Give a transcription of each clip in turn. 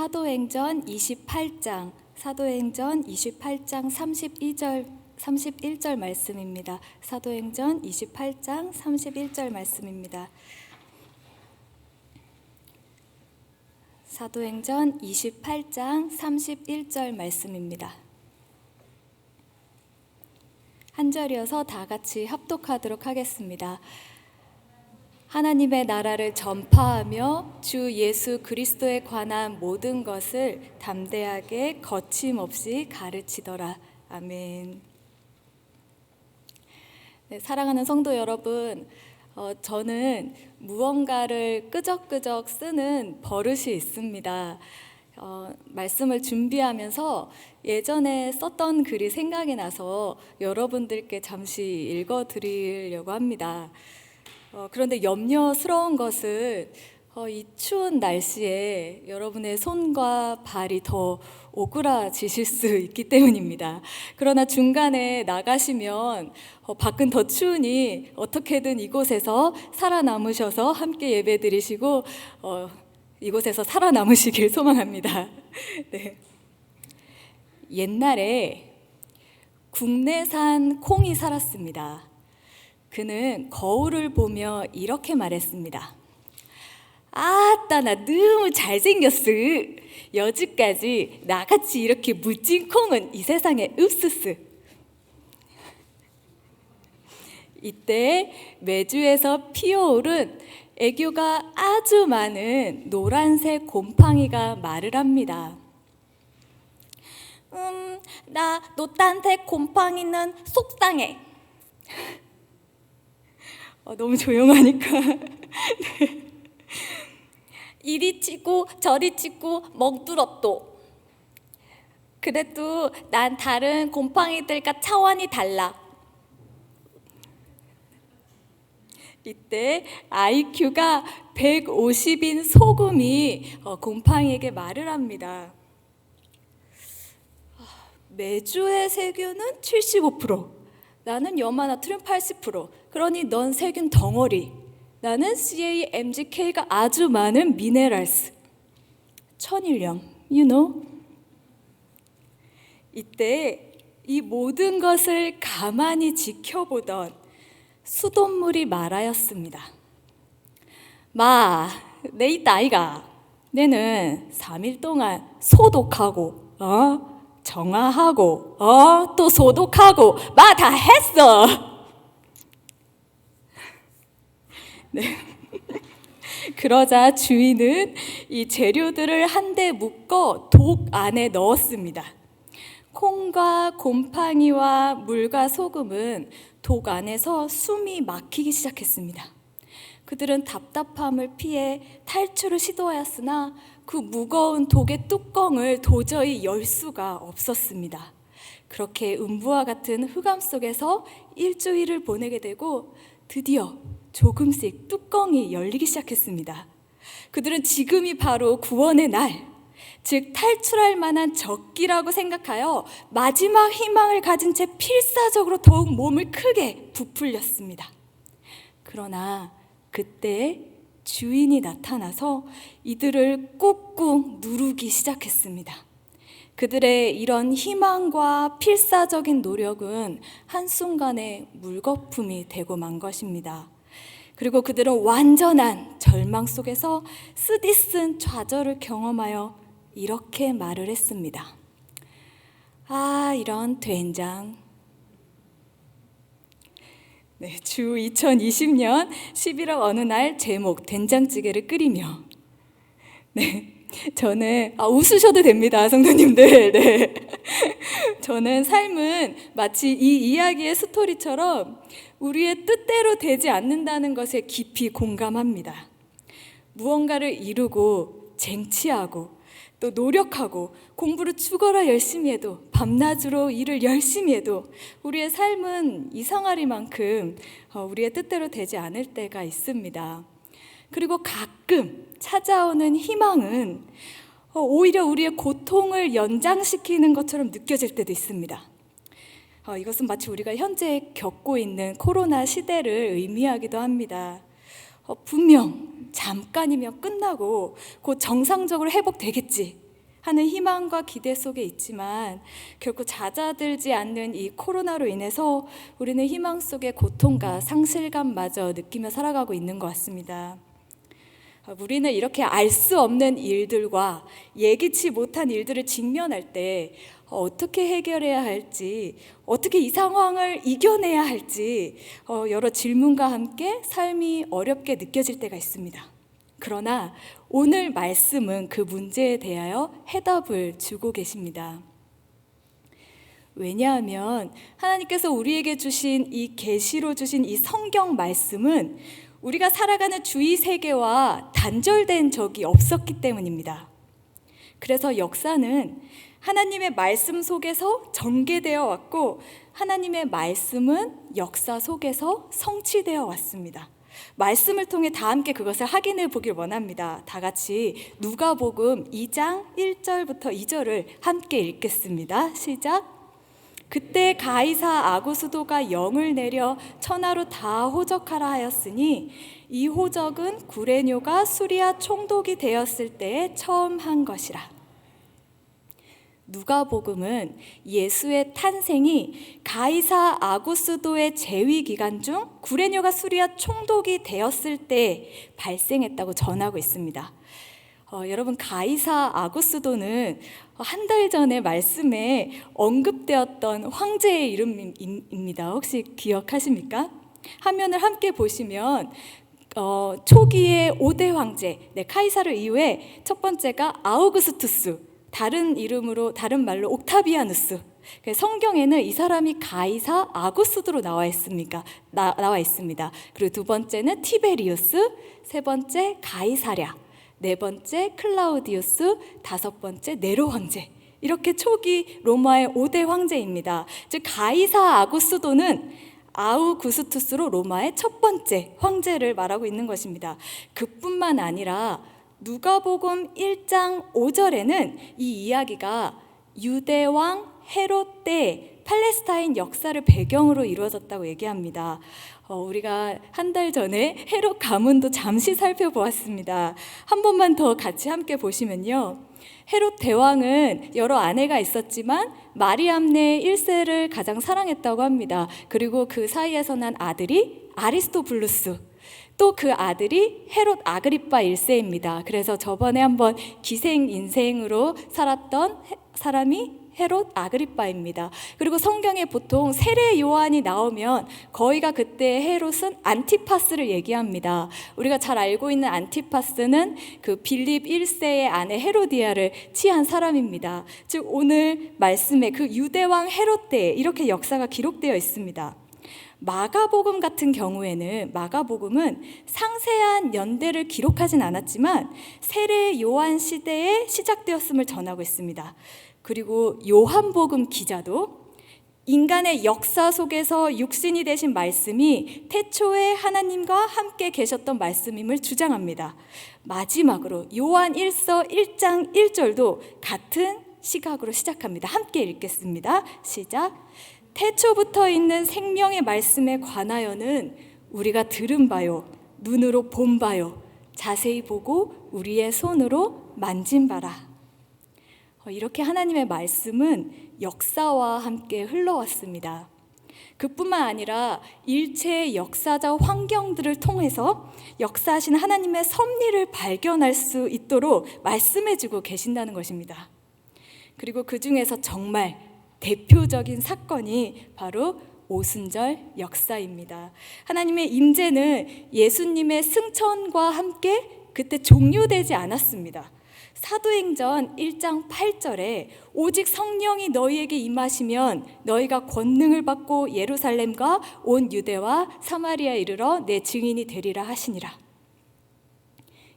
사도행전 28장 31절 말씀입니다. 사도행전 28장 31절 말씀입니다. 사도행전 28장 31절 말씀입니다. 한 절이어서 다 같이 합독하도록 하겠습니다. 하나님의 나라를 전파하며 주 예수 그리스도에 관한 모든 것을 담대하게 거침없이 가르치더라. 아멘. 네, 사랑하는 성도 여러분, 저는 무언가를 끄적끄적 쓰는 버릇이 있습니다. 말씀을 준비하면서 예전에 썼던 글이 생각이 나서 여러분들께 잠시 읽어드리려고 합니다. 그런데 염려스러운 것은 이 추운 날씨에 여러분의 손과 발이 더 오그라지실 수 있기 때문입니다. 그러나 중간에 나가시면 밖은 더 추우니 어떻게든 이곳에서 살아남으셔서 함께 예배드리시고 이곳에서 살아남으시길 소망합니다. 네. 옛날에 국내산 콩이 살았습니다. 그는 거울을 보며 이렇게 말했습니다. 아따, 나 너무 잘생겼어. 여지까지 나같이 이렇게 멋진 콩은 이 세상에 없었어. 이때 메주에서 피어오른 애교가 아주 많은 노란색 곰팡이가 말을 합니다. 나 노란색 곰팡이는 속상해. 너무 조용하니까. 네. 이리 치고 저리 치고 먹들었도. 그래도 난 다른 곰팡이들과 차원이 달라. 이때 IQ가 150인 소금이 곰팡이에게 말을 합니다. 메주의 세균은 75%, 나는 염화나트륨 80%, 그러니 넌 세균 덩어리, 나는 CA-MgK가 아주 많은 미네랄스, 천일염, you know? 이때 이 모든 것을 가만히 지켜보던 수돗물이 말하였습니다. 마, 내 이따 아이가, 내는 3일 동안 소독하고, 정화하고, 또 소독하고, 마 다 했어. 네. 그러자 주인은 이 재료들을 한데 묶어 독 안에 넣었습니다. 콩과 곰팡이와 물과 소금은 독 안에서 숨이 막히기 시작했습니다. 그들은 답답함을 피해 탈출을 시도하였으나 그 무거운 독의 뚜껑을 도저히 열 수가 없었습니다. 그렇게 음부와 같은 흑암 속에서 일주일을 보내게 되고 드디어 조금씩 뚜껑이 열리기 시작했습니다. 그들은 지금이 바로 구원의 날, 즉 탈출할 만한 적기라고 생각하여 마지막 희망을 가진 채 필사적으로 더욱 몸을 크게 부풀렸습니다. 그러나 그때 주인이 나타나서 이들을 꾹꾹 누르기 시작했습니다. 그들의 이런 희망과 필사적인 노력은 한순간에 물거품이 되고 만 것입니다. 그리고 그들은 완전한 절망 속에서 쓰디쓴 좌절을 경험하여 이렇게 말을 했습니다. 아, 이런 된장. 네, 주 2020년 11월 어느 날 제목 된장찌개를 끓이며. 네, 저는 웃으셔도 됩니다, 성도님들. 네, 저는 삶은 마치 이 이야기의 스토리처럼 우리의 뜻대로 되지 않는다는 것에 깊이 공감합니다. 무언가를 이루고 쟁취하고 또 노력하고 공부를 죽어라 열심히 해도 밤낮으로 일을 열심히 해도 우리의 삶은 이상하리만큼 우리의 뜻대로 되지 않을 때가 있습니다. 그리고 가끔 찾아오는 희망은 오히려 우리의 고통을 연장시키는 것처럼 느껴질 때도 있습니다. 이것은 마치 우리가 현재 겪고 있는 코로나 시대를 의미하기도 합니다. 분명 잠깐이면 끝나고 곧 정상적으로 회복되겠지. 하는 희망과 기대 속에 있지만 결코 잦아들지 않는 이 코로나로 인해서 우리는 희망 속에 고통과 상실감마저 느끼며 살아가고 있는 것 같습니다. 우리는 이렇게 알 수 없는 일들과 예기치 못한 일들을 직면할 때 어떻게 해결해야 할지, 어떻게 이 상황을 이겨내야 할지 여러 질문과 함께 삶이 어렵게 느껴질 때가 있습니다. 그러나 오늘 말씀은 그 문제에 대하여 해답을 주고 계십니다. 왜냐하면 하나님께서 우리에게 주신 이 계시로 주신 이 성경 말씀은 우리가 살아가는 주위 세계와 단절된 적이 없었기 때문입니다. 그래서 역사는 하나님의 말씀 속에서 전개되어 왔고 하나님의 말씀은 역사 속에서 성취되어 왔습니다. 말씀을 통해 다 함께 그것을 확인해 보길 원합니다. 다 같이 누가복음 2장 1절부터 2절을 함께 읽겠습니다. 시작. 그때 가이사 아구수도가 영을 내려 천하로 다 호적하라 하였으니 이 호적은 구레뇨가 수리아 총독이 되었을 때에 처음 한 것이라. 누가복음은 예수의 탄생이 가이사 아구스도의 재위 기간 중 구레뇨가 수리아 총독이 되었을 때 발생했다고 전하고 있습니다. 여러분, 가이사 아구스도는 한 달 전에 말씀에 언급되었던 황제의 이름입니다. 혹시 기억하십니까? 화면을 함께 보시면 초기의 5대 황제, 카이사르 이후에 첫 번째가 아우구스투스, 다른 이름으로 다른 말로 옥타비아누스. 성경에는 이 사람이 가이사 아구스도로 나와 있습니다. 그리고 두 번째는 티베리우스, 세 번째 가이사랴, 네 번째 클라우디우스, 다섯 번째 네로 황제. 이렇게 초기 로마의 5대 황제입니다. 즉 가이사 아구스도는 아우구스투스로 로마의 첫 번째 황제를 말하고 있는 것입니다. 그뿐만 아니라 누가복음 1장 5절에는 이 이야기가 유대왕 헤롯 때 팔레스타인 역사를 배경으로 이루어졌다고 얘기합니다. 우리가 한 달 전에 헤롯 가문도 잠시 살펴보았습니다. 한 번만 더 같이 함께 보시면요. 헤롯 대왕은 여러 아내가 있었지만 마리암네 1세를 가장 사랑했다고 합니다. 그리고 그 사이에서 난 아들이 아리스토블루스, 또 그 아들이 헤롯 아그리파 1세입니다. 그래서 저번에 한번 기생 인생으로 살았던 사람이 헤롯 아그리파입니다. 그리고 성경에 보통 세례 요한이 나오면 거의가 그때 헤롯은 안티파스를 얘기합니다. 우리가 잘 알고 있는 안티파스는 그 빌립 1세의 아내 헤로디아를 취한 사람입니다. 즉 오늘 말씀에 그 유대왕 헤롯 때 이렇게 역사가 기록되어 있습니다. 마가복음 같은 경우에는 마가복음은 상세한 연대를 기록하진 않았지만 세례 요한 시대에 시작되었음을 전하고 있습니다. 그리고 요한복음 기자도 인간의 역사 속에서 육신이 되신 말씀이 태초에 하나님과 함께 계셨던 말씀임을 주장합니다. 마지막으로 요한 1서 1장 1절도 같은 시각으로 시작합니다. 함께 읽겠습니다. 시작. 태초부터 있는 생명의 말씀에 관하여는 우리가 들은 바요, 눈으로 본 바요, 자세히 보고 우리의 손으로 만진 바라. 이렇게 하나님의 말씀은 역사와 함께 흘러왔습니다. 그뿐만 아니라 일체의 역사적 환경들을 통해서 역사하신 하나님의 섭리를 발견할 수 있도록 말씀해주고 계신다는 것입니다. 그리고 그 중에서 정말 대표적인 사건이 바로 오순절 역사입니다. 하나님의 임재는 예수님의 승천과 함께 그때 종료되지 않았습니다. 사도행전 1장 8절에 오직 성령이 너희에게 임하시면 너희가 권능을 받고 예루살렘과 온 유대와 사마리아에 이르러 내 증인이 되리라 하시니라.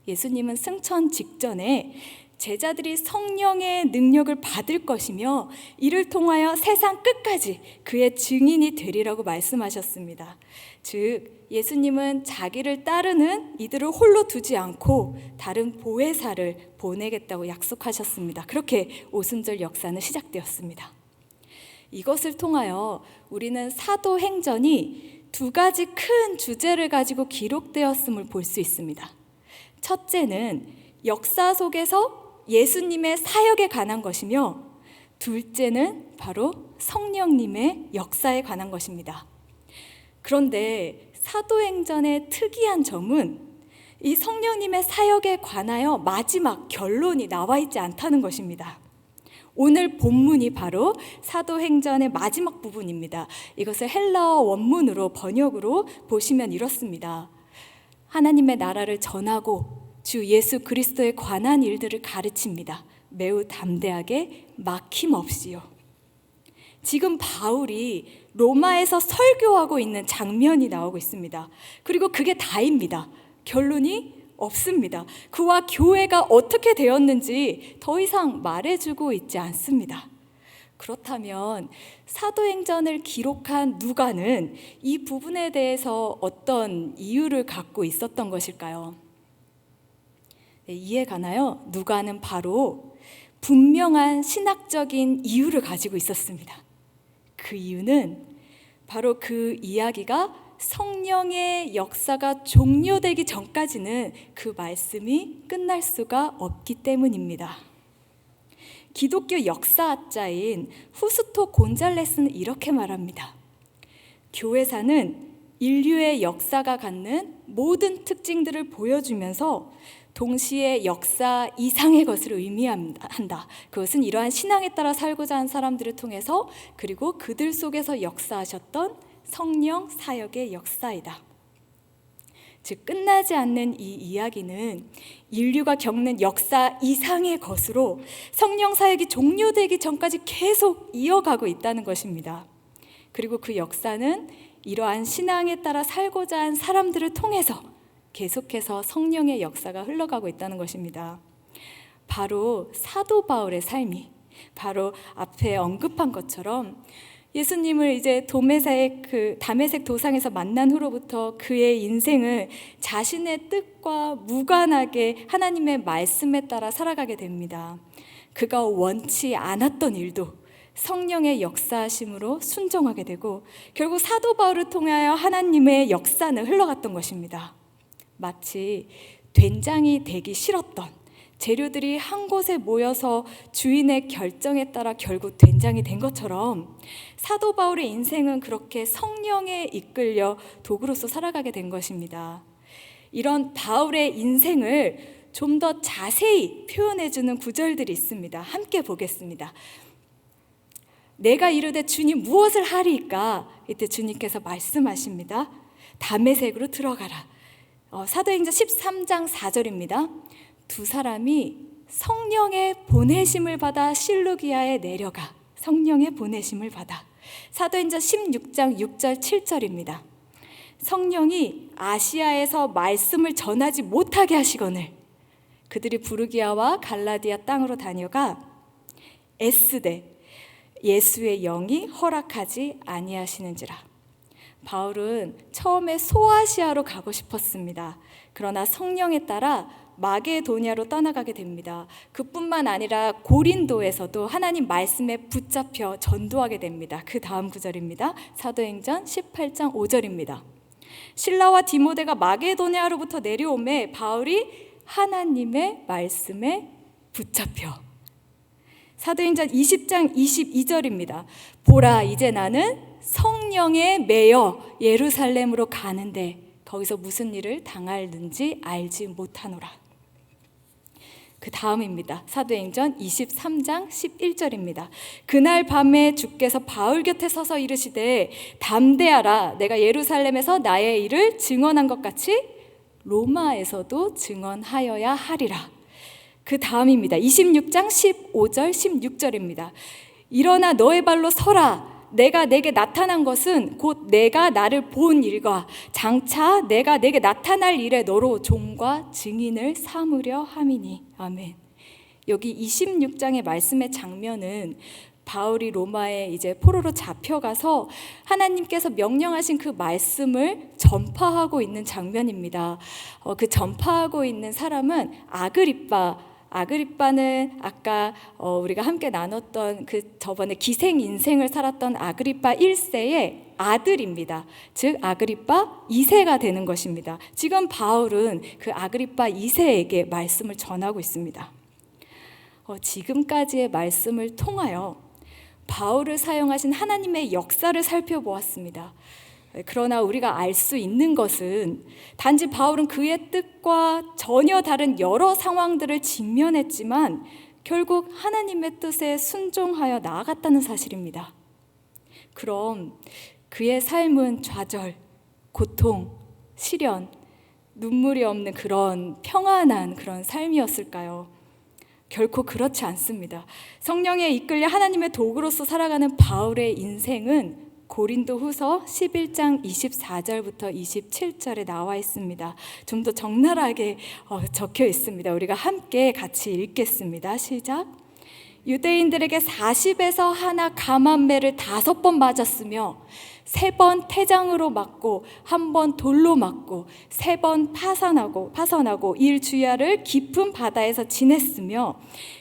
예수님은 승천 직전에 제자들이 성령의 능력을 받을 것이며 이를 통하여 세상 끝까지 그의 증인이 되리라고 말씀하셨습니다. 즉 예수님은 자기를 따르는 이들을 홀로 두지 않고 다른 보혜사를 보내겠다고 약속하셨습니다. 그렇게 오순절 역사는 시작되었습니다. 이것을 통하여 우리는 사도행전이 두 가지 큰 주제를 가지고 기록되었음을 볼 수 있습니다. 첫째는 역사 속에서 예수님의 사역에 관한 것이며 둘째는 바로 성령님의 역사에 관한 것입니다. 그런데 사도행전의 특이한 점은 이 성령님의 사역에 관하여 마지막 결론이 나와 있지 않다는 것입니다. 오늘 본문이 바로 사도행전의 마지막 부분입니다. 이것을 헬라어 원문으로 번역으로 보시면 이렇습니다. 하나님의 나라를 전하고 주 예수 그리스도에 관한 일들을 가르칩니다. 매우 담대하게 막힘없이요. 지금 바울이 로마에서 설교하고 있는 장면이 나오고 있습니다. 그리고 그게 다입니다. 결론이 없습니다. 그와 교회가 어떻게 되었는지 더 이상 말해주고 있지 않습니다. 그렇다면 사도행전을 기록한 누가는 이 부분에 대해서 어떤 이유를 갖고 있었던 것일까요? 네, 이해 가나요? 누가는 바로 분명한 신학적인 이유를 가지고 있었습니다. 그 이유는 바로 그 이야기가 성령의 역사가 종료되기 전까지는 그 말씀이 끝날 수가 없기 때문입니다. 기독교 역사학자인 후스토 곤잘레스는 이렇게 말합니다. 교회사는 인류의 역사가 갖는 모든 특징들을 보여주면서 동시에 역사 이상의 것을 의미한다. 그것은 이러한 신앙에 따라 살고자 하는 사람들을 통해서 그리고 그들 속에서 역사하셨던 성령 사역의 역사이다. 즉 끝나지 않는 이 이야기는 인류가 겪는 역사 이상의 것으로 성령 사역이 종료되기 전까지 계속 이어가고 있다는 것입니다. 그리고 그 역사는 이러한 신앙에 따라 살고자 한 사람들을 통해서 계속해서 성령의 역사가 흘러가고 있다는 것입니다. 바로 사도 바울의 삶이 바로 앞에 언급한 것처럼 예수님을 이제 다메섹 도상에서 만난 후로부터 그의 인생을 자신의 뜻과 무관하게 하나님의 말씀에 따라 살아가게 됩니다. 그가 원치 않았던 일도 성령의 역사하심으로 순종하게 되고 결국 사도 바울을 통하여 하나님의 역사는 흘러갔던 것입니다. 마치 된장이 되기 싫었던 재료들이 한 곳에 모여서 주인의 결정에 따라 결국 된장이 된 것처럼 사도 바울의 인생은 그렇게 성령에 이끌려 도구로서 살아가게 된 것입니다. 이런 바울의 인생을 좀 더 자세히 표현해주는 구절들이 있습니다. 함께 보겠습니다. 내가 이르되 주님 무엇을 하리이까? 이때 주님께서 말씀하십니다. 다메섹으로 들어가라. 사도행전 13장 4절입니다. 두 사람이 성령의 보내심을 받아 실루기아에 내려가. 성령의 보내심을 받아. 사도행전 16장 6절 7절입니다. 성령이 아시아에서 말씀을 전하지 못하게 하시거늘 그들이 부르기아와 갈라디아 땅으로 다녀가 애쓰되 예수의 영이 허락하지 아니하시는지라. 바울은 처음에 소아시아로 가고 싶었습니다. 그러나 성령에 따라 마게도냐로 떠나가게 됩니다. 그뿐만 아니라 고린도에서도 하나님 말씀에 붙잡혀 전도하게 됩니다. 그 다음 구절입니다. 사도행전 18장 5절입니다. 실라와 디모데가 마게도냐로부터 내려오매 바울이 하나님의 말씀에 붙잡혀. 사도행전 20장 22절입니다. 보라 이제 나는 성령에 매여 예루살렘으로 가는데 거기서 무슨 일을 당할는지 알지 못하노라. 그 다음입니다. 사도행전 23장 11절입니다. 그날 밤에 주께서 바울 곁에 서서 이르시되 담대하라 내가 예루살렘에서 나의 일을 증언한 것 같이 로마에서도 증언하여야 하리라. 그 다음입니다. 26장 15절 16절입니다. 일어나 너의 발로 서라. 내가 내게 나타난 것은 곧 내가 나를 본 일과 장차 내가 내게 나타날 일에 너로 종과 증인을 삼으려 함이니. 아멘. 여기 26장의 말씀의 장면은 바울이 로마에 이제 포로로 잡혀가서 하나님께서 명령하신 그 말씀을 전파하고 있는 장면입니다. 그 전파하고 있는 사람은 아그리빠는 아까 우리가 함께 나눴던 그 저번에 기생 인생을 살았던 아그리빠 1세의 아들입니다. 즉 아그리빠 2세가 되는 것입니다. 지금 바울은 그 아그리빠 2세에게 말씀을 전하고 있습니다. 지금까지의 말씀을 통하여 바울을 사용하신 하나님의 역사를 살펴보았습니다. 그러나 우리가 알 수 있는 것은 단지 바울은 그의 뜻과 전혀 다른 여러 상황들을 직면했지만 결국 하나님의 뜻에 순종하여 나아갔다는 사실입니다. 그럼 그의 삶은 좌절, 고통, 시련, 눈물이 없는 그런 평안한 그런 삶이었을까요? 결코 그렇지 않습니다. 성령에 이끌려 하나님의 도구로서 살아가는 바울의 인생은 고린도후서 11장 24절부터 27절에 나와 있습니다. 좀 더 적나라하게 적혀 있습니다. 우리가 함께 같이 읽겠습니다. 시작. 유대인들에게 40에서 하나 감한매를 5번 맞았으며 3번 태장으로 맞고 1번 돌로 맞고 3번 파선하고 일주야를 깊은 바다에서 지냈으며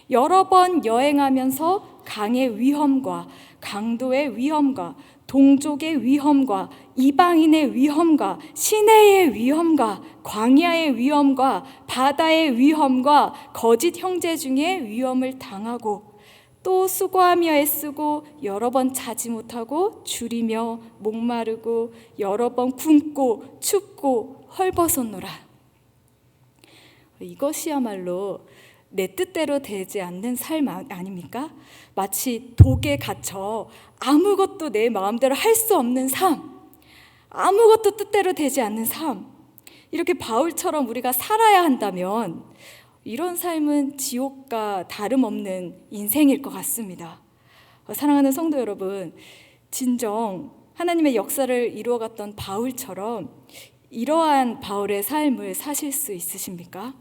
여러 번 여행하면서 강의 위험과 강도의 위험과 동족의 위험과 이방인의 위험과 시내의 위험과 광야의 위험과 바다의 위험과 거짓 형제 중에 위험을 당하고 또 수고하며 애쓰고 여러 번 자지 못하고 줄이며 목마르고 여러 번 굶고 춥고 헐벗었노라. 이것이야말로 내 뜻대로 되지 않는 삶 아닙니까? 마치 독에 갇혀 아무것도 내 마음대로 할 수 없는 삶, 아무것도 뜻대로 되지 않는 삶. 이렇게 바울처럼 우리가 살아야 한다면 이런 삶은 지옥과 다름없는 인생일 것 같습니다. 사랑하는 성도 여러분, 진정 하나님의 역사를 이루어갔던 바울처럼 이러한 바울의 삶을 사실 수 있으십니까?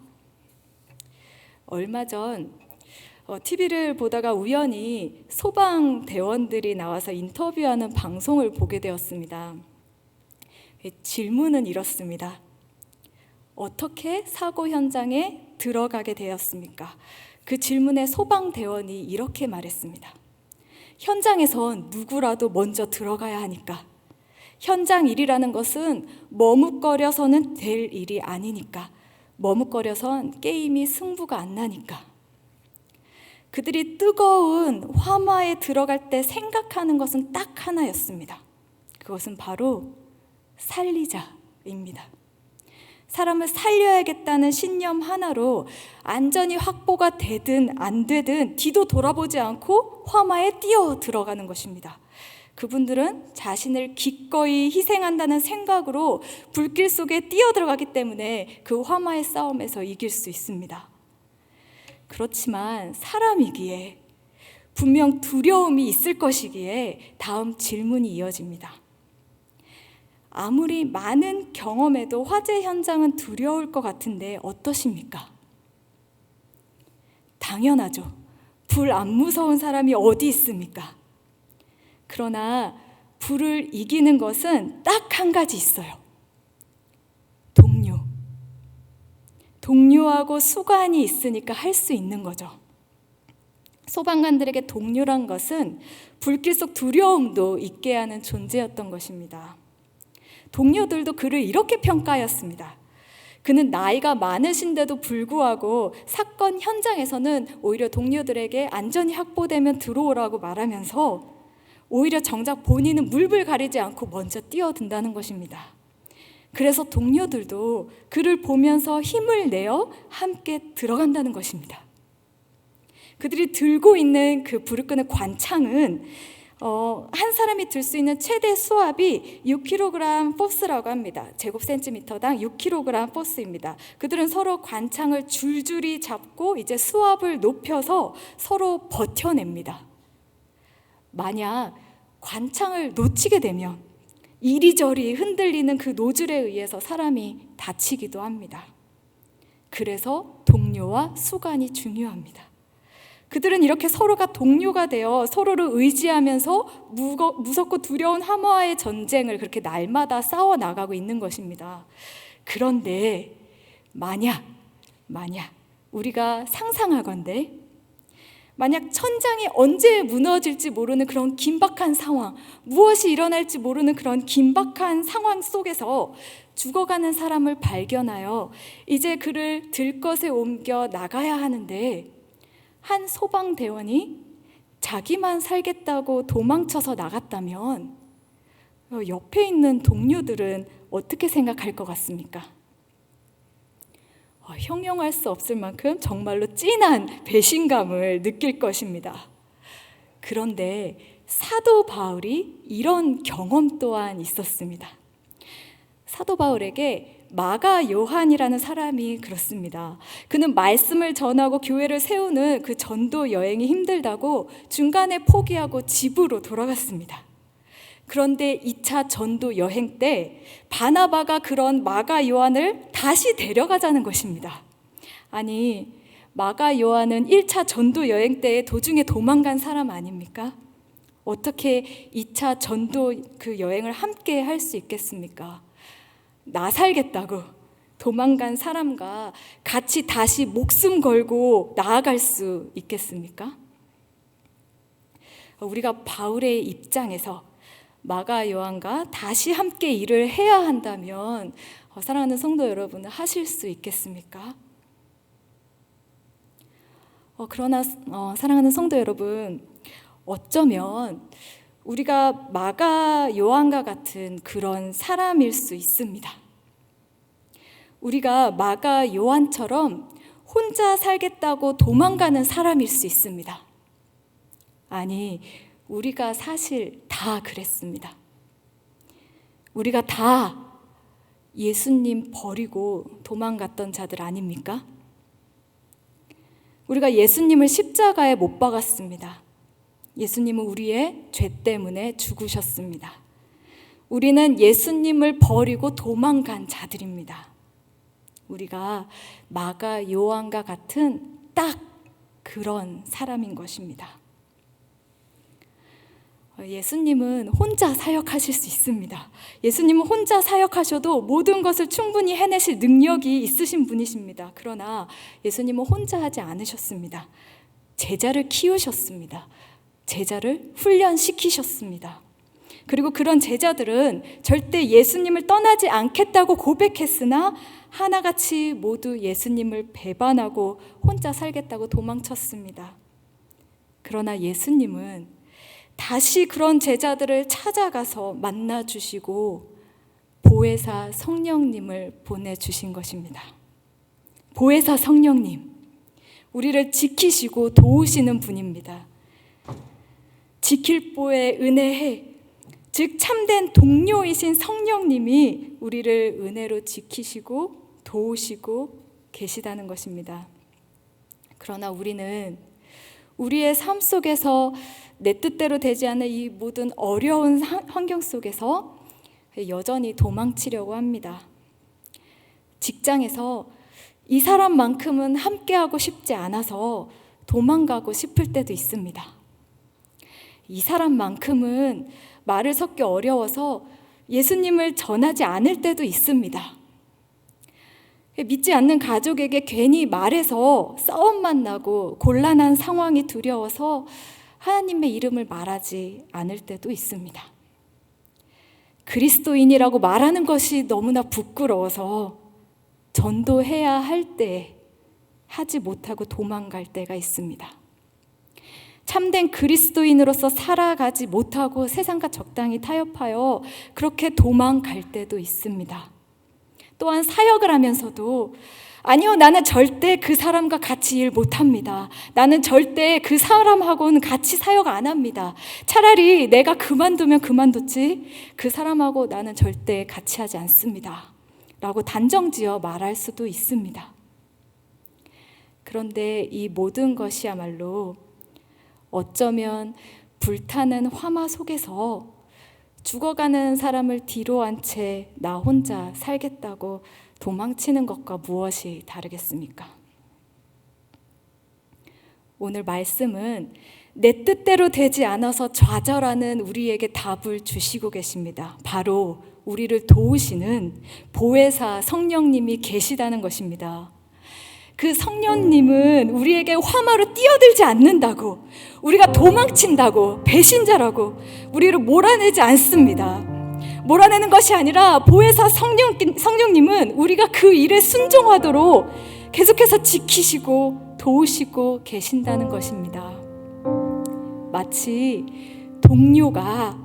얼마 전 TV를 보다가 우연히 소방대원들이 나와서 인터뷰하는 방송을 보게 되었습니다. 질문은 이렇습니다. 어떻게 사고 현장에 들어가게 되었습니까? 그 질문에 소방대원이 이렇게 말했습니다. 현장에선 누구라도 먼저 들어가야 하니까. 현장 일이라는 것은 머뭇거려서는 될 일이 아니니까. 머뭇거려선 게임이 승부가 안 나니까. 그들이 뜨거운 화마에 들어갈 때 생각하는 것은 딱 하나였습니다. 그것은 바로 살리자입니다. 사람을 살려야겠다는 신념 하나로 안전이 확보가 되든 안 되든 뒤도 돌아보지 않고 화마에 뛰어 들어가는 것입니다. 그분들은 자신을 기꺼이 희생한다는 생각으로 불길 속에 뛰어 들어가기 때문에 그 화마의 싸움에서 이길 수 있습니다. 그렇지만 사람이기에 분명 두려움이 있을 것이기에 다음 질문이 이어집니다. 아무리 많은 경험에도 화재 현장은 두려울 것 같은데 어떠십니까? 당연하죠. 불 안 무서운 사람이 어디 있습니까? 그러나 불을 이기는 것은 딱 한 가지 있어요. 동료. 동료하고 수관이 있으니까 할 수 있는 거죠. 소방관들에게 동료란 것은 불길 속 두려움도 있게 하는 존재였던 것입니다. 동료들도 그를 이렇게 평가하였습니다. 그는 나이가 많으신데도 불구하고 사건 현장에서는 오히려 동료들에게 안전이 확보되면 들어오라고 말하면서 오히려 정작 본인은 물불 가리지 않고 먼저 뛰어든다는 것입니다. 그래서 동료들도 그를 보면서 힘을 내어 함께 들어간다는 것입니다. 그들이 들고 있는 그 불을 끄는 관창은 한 사람이 들 수 있는 최대 수압이 6kg 포스라고 합니다. 제곱센티미터당 6kg 포스입니다. 그들은 서로 관창을 줄줄이 잡고 이제 수압을 높여서 서로 버텨냅니다. 만약 관창을 놓치게 되면 이리저리 흔들리는 그 노즐에 의해서 사람이 다치기도 합니다. 그래서 동료와 수관이 중요합니다. 그들은 이렇게 서로가 동료가 되어 서로를 의지하면서 무섭고 두려운 화마의 전쟁을 그렇게 날마다 싸워나가고 있는 것입니다. 그런데 만약 우리가 상상하건대 만약 천장이 언제 무너질지 모르는 그런 긴박한 상황, 무엇이 일어날지 모르는 그런 긴박한 상황 속에서 죽어가는 사람을 발견하여 이제 그를 들것에 옮겨 나가야 하는데 한 소방대원이 자기만 살겠다고 도망쳐서 나갔다면 옆에 있는 동료들은 어떻게 생각할 것 같습니까? 형용할 수 없을 만큼 정말로 찐한 배신감을 느낄 것입니다. 그런데 사도 바울이 이런 경험 또한 있었습니다. 사도 바울에게 마가 요한이라는 사람이 그렇습니다. 그는 말씀을 전하고 교회를 세우는 그 전도 여행이 힘들다고 중간에 포기하고 집으로 돌아갔습니다. 그런데 2차 전도 여행 때 바나바가 그런 마가 요한을 다시 데려가자는 것입니다. 아니, 마가 요한은 1차 전도 여행 때 도중에 도망간 사람 아닙니까? 어떻게 2차 전도 그 여행을 함께 할 수 있겠습니까? 나 살겠다고 도망간 사람과 같이 다시 목숨 걸고 나아갈 수 있겠습니까? 우리가 바울의 입장에서 마가 요한과 다시 함께 일을 해야 한다면 사랑하는 성도 여러분, 하실 수 있겠습니까? 그러나 사랑하는 성도 여러분, 어쩌면 우리가 마가 요한과 같은 그런 사람일 수 있습니다. 우리가 마가 요한처럼 혼자 살겠다고 도망가는 사람일 수 있습니다. 아니, 우리가 사실 다 그랬습니다. 우리가 다 예수님 버리고 도망갔던 자들 아닙니까? 우리가 예수님을 십자가에 못 박았습니다. 예수님은 우리의 죄 때문에 죽으셨습니다. 우리는 예수님을 버리고 도망간 자들입니다. 우리가 마가 요한과 같은 딱 그런 사람인 것입니다. 예수님은 혼자 사역하실 수 있습니다. 예수님은 혼자 사역하셔도 모든 것을 충분히 해내실 능력이 있으신 분이십니다. 그러나 예수님은 혼자 하지 않으셨습니다. 제자를 키우셨습니다. 제자를 훈련시키셨습니다. 그리고 그런 제자들은 절대 예수님을 떠나지 않겠다고 고백했으나 하나같이 모두 예수님을 배반하고 혼자 살겠다고 도망쳤습니다. 그러나 예수님은 다시 그런 제자들을 찾아가서 만나주시고 보혜사 성령님을 보내주신 것입니다. 보혜사 성령님, 우리를 지키시고 도우시는 분입니다. 지킬보의 은혜해, 즉 참된 동료이신 성령님이 우리를 은혜로 지키시고 도우시고 계시다는 것입니다. 그러나 우리는 우리의 삶 속에서 내 뜻대로 되지 않는 이 모든 어려운 환경 속에서 여전히 도망치려고 합니다. 직장에서 이 사람만큼은 함께하고 싶지 않아서 도망가고 싶을 때도 있습니다. 이 사람만큼은 말을 섞기 어려워서 예수님을 전하지 않을 때도 있습니다. 믿지 않는 가족에게 괜히 말해서 싸움만 나고 곤란한 상황이 두려워서 하나님의 이름을 말하지 않을 때도 있습니다. 그리스도인이라고 말하는 것이 너무나 부끄러워서 전도해야 할 때 하지 못하고 도망갈 때가 있습니다. 참된 그리스도인으로서 살아가지 못하고 세상과 적당히 타협하여 그렇게 도망갈 때도 있습니다. 또한 사역을 하면서도 아니요, 나는 절대 그 사람과 같이 일 못합니다. 나는 절대 그 사람하고는 같이 사역 안 합니다. 차라리 내가 그만두면 그만뒀지 그 사람하고 나는 절대 같이 하지 않습니다. 라고 단정지어 말할 수도 있습니다. 그런데 이 모든 것이야말로 어쩌면 불타는 화마 속에서 죽어가는 사람을 뒤로 한 채 나 혼자 살겠다고 도망치는 것과 무엇이 다르겠습니까? 오늘 말씀은 내 뜻대로 되지 않아서 좌절하는 우리에게 답을 주시고 계십니다. 바로 우리를 도우시는 보혜사 성령님이 계시다는 것입니다. 그 성령님은 우리에게 화마로 뛰어들지 않는다고, 우리가 도망친다고, 배신자라고 우리를 몰아내지 않습니다. 몰아내는 것이 아니라 보혜사 성령님은 우리가 그 일에 순종하도록 계속해서 지키시고 도우시고 계신다는 것입니다. 마치 동료가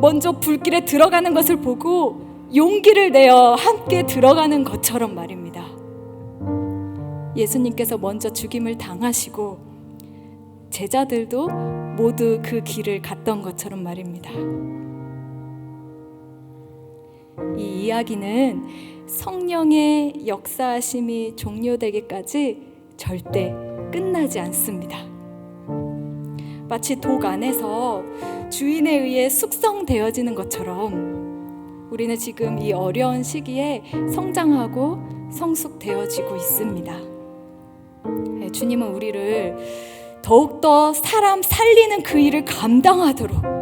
먼저 불길에 들어가는 것을 보고 용기를 내어 함께 들어가는 것처럼 말입니다. 예수님께서 먼저 죽임을 당하시고 제자들도 모두 그 길을 갔던 것처럼 말입니다. 이 이야기는 성령의 역사하심이 종료되기까지 절대 끝나지 않습니다. 마치 독 안에서 주인에 의해 숙성되어지는 것처럼 우리는 지금 이 어려운 시기에 성장하고 성숙되어지고 있습니다. 주님은 우리를 더욱더 사람 살리는 그 일을 감당하도록,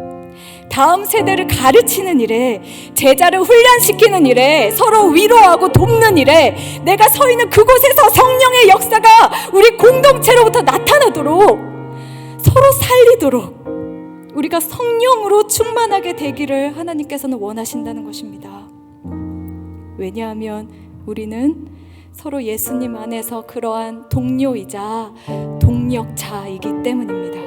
다음 세대를 가르치는 일에, 제자를 훈련시키는 일에, 서로 위로하고 돕는 일에, 내가 서 있는 그곳에서 성령의 역사가 우리 공동체로부터 나타나도록, 서로 살리도록 우리가 성령으로 충만하게 되기를 하나님께서는 원하신다는 것입니다. 왜냐하면 우리는 서로 예수님 안에서 그러한 동료이자 동력자이기 때문입니다.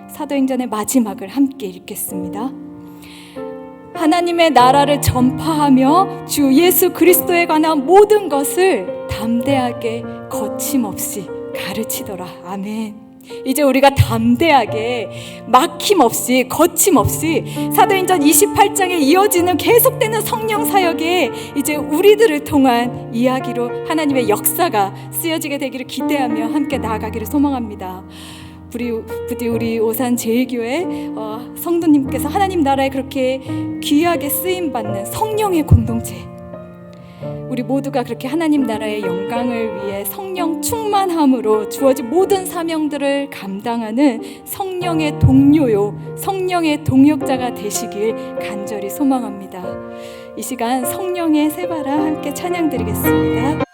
사도행전의 마지막을 함께 읽겠습니다. 하나님의 나라를 전파하며 주 예수 그리스도에 관한 모든 것을 담대하게 거침없이 가르치더라. 아멘. 이제 우리가 담대하게 막힘없이 거침없이 사도행전 28장에 이어지는 계속되는 성령 사역에 이제 우리들을 통한 이야기로 하나님의 역사가 쓰여지게 되기를 기대하며 함께 나아가기를 소망합니다. 부디 우리 오산 제일교회 성도님께서 하나님 나라에 그렇게 귀하게 쓰임받는 성령의 공동체, 우리 모두가 그렇게 하나님 나라의 영광을 위해 성령 충만함으로 주어진 모든 사명들을 감당하는 성령의 동료요, 성령의 동역자가 되시길 간절히 소망합니다. 이 시간 성령의 새바라 함께 찬양드리겠습니다.